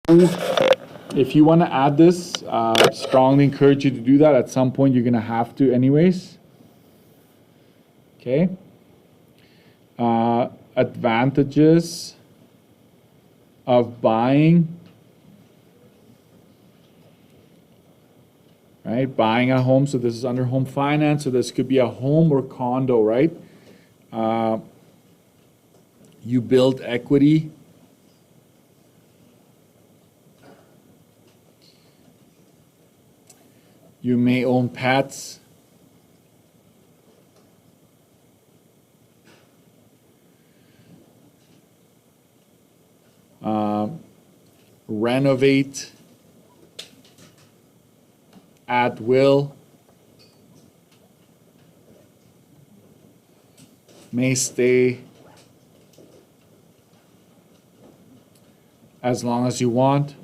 if you want to add this, strongly encourage you to do that. At some point, you're going to have to anyways. Okay. Advantages of buying. Right, buying a home. So this is under home finance. So this could be a home or condo, right? You build equity. You may own pets. Renovate at will. May stay as long as you want.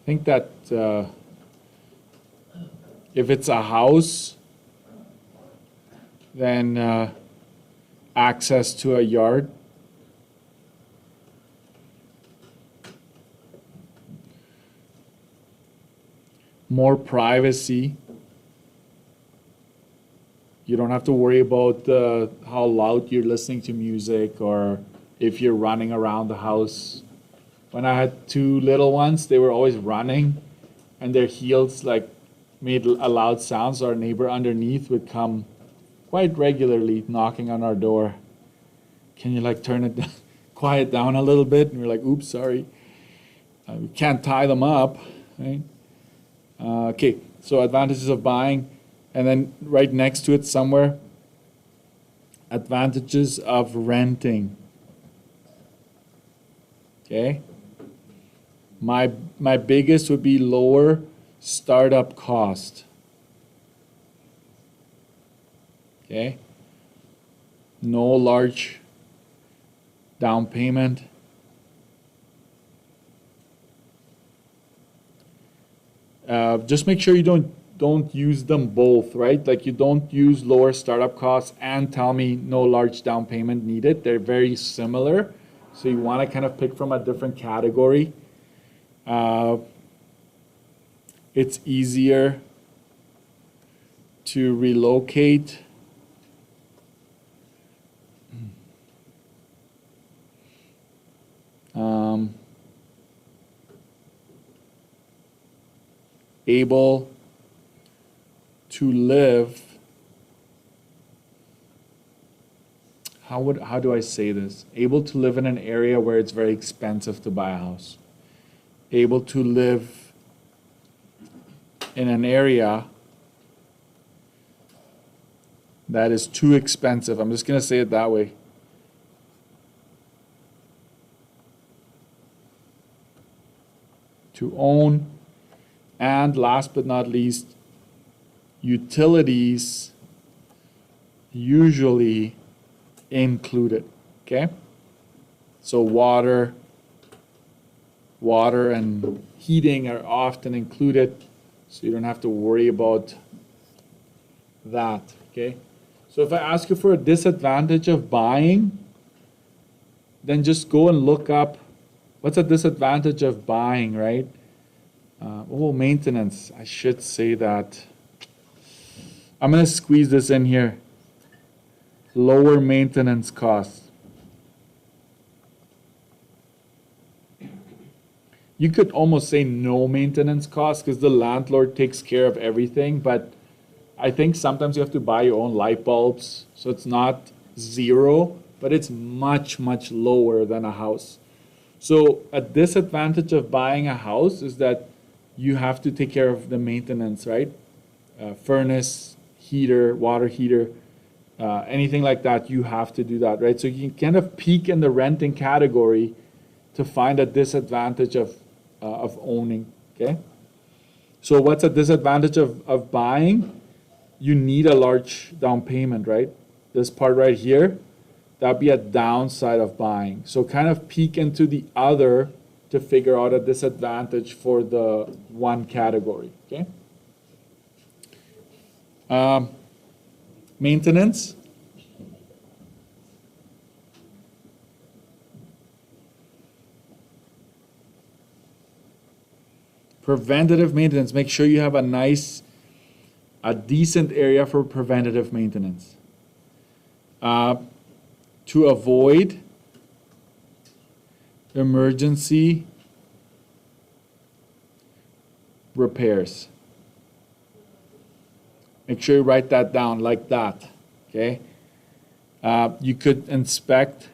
I think that if it's a house, then access to a yard. More privacy. You don't have to worry about how loud you're listening to music or if you're running around the house. When I had two little ones, they were always running and their heels like made a loud sound, so our neighbor underneath would come quite regularly knocking on our door. Can you like turn it down, quiet down a little bit? And we're like, oops, sorry. We can't tie them up, right? Okay, so advantages of buying, and then right next to it somewhere, advantages of renting. Okay, my biggest would be lower startup cost. Okay, no large down payment. Just make sure you don't use them both, right? Like you don't use lower startup costs and tell me no large down payment needed. They're very similar, so you want to kind of pick from a different category. It's easier to relocate. Able to live, how do I say this? Able to live in an area where it's very expensive to buy a house. Able to live in an area that is too expensive. I'm just going to say it that way. To own. And last but not least, utilities usually included, okay? So water and heating are often included, so you don't have to worry about that, okay? So if I ask you for a disadvantage of buying, then just go and look up what's a disadvantage of buying, right? Maintenance. I should say that. I'm going to squeeze this in here. Lower maintenance costs. You could almost say no maintenance costs because the landlord takes care of everything, but I think sometimes you have to buy your own light bulbs, so it's not zero, but it's much, much lower than a house. So a disadvantage of buying a house is that you have to take care of the maintenance, right? Furnace, heater, water heater, anything like that, you have to do that, right? So you can kind of peek in the renting category to find a disadvantage of owning, okay? So what's a disadvantage of buying? You need a large down payment, right? This part right here, that'd be a downside of buying. So kind of peek into the other to figure out a disadvantage for the one category, okay? Maintenance. Preventative maintenance. Make sure you have a decent area for preventative maintenance. To avoid emergency repairs. Make sure you write that down like that, okay? You could inspect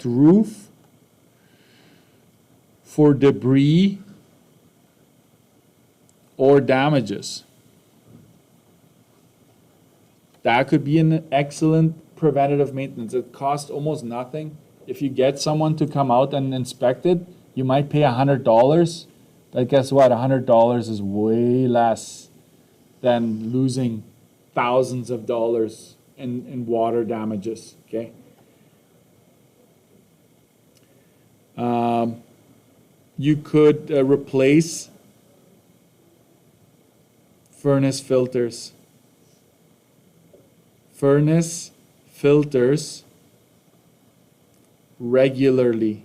roof for debris or damages. That could be an excellent preventative maintenance. It costs almost nothing. If you get someone to come out and inspect it, you might pay $100. But guess what? $100 is way less than losing thousands of dollars in water damages, okay? You could replace furnace filters. Furnace filters regularly.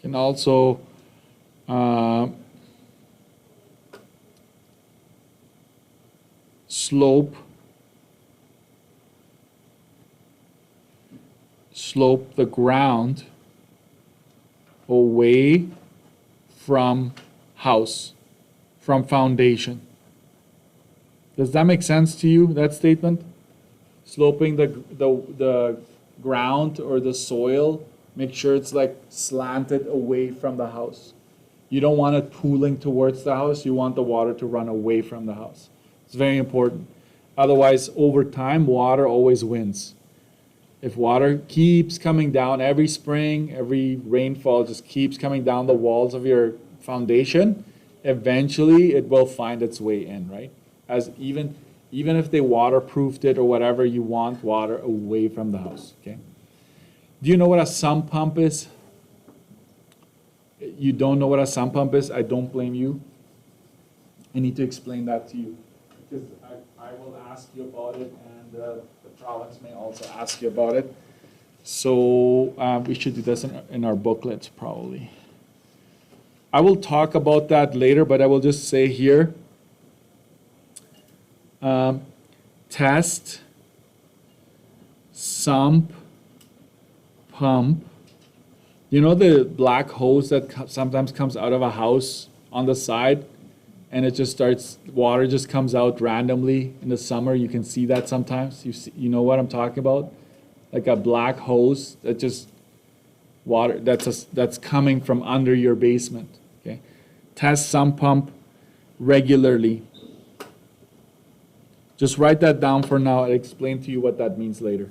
Can also slope the ground away from house, from foundation. Does that make sense to you, that statement? Sloping the ground or the soil, make sure it's like slanted away from the house. You don't want it pooling towards the house, you want the water to run away from the house. It's very important. Otherwise, over time, water always wins. If water keeps coming down every spring, every rainfall just keeps coming down the walls of your foundation, eventually it will find its way in, right? As even if they waterproofed it or whatever, you want water away from the house, okay? Do you know what a sump pump is? You don't know what a sump pump is? I don't blame you. I need to explain that to you because I will ask you about it, and the province may also ask you about it. So we should do this in our booklets probably. I will talk about that later, but I will just say here, test sump pump. You know the black hose that sometimes comes out of a house on the side, and it just starts, water just comes out randomly in the summer. You can see that sometimes. You know what I'm talking about? Like a black hose that just water that's coming from under your basement. Okay, test sump pump regularly. Just write that down for now. I'll explain to you what that means later.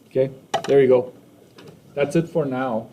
Okay, there you go. That's it for now.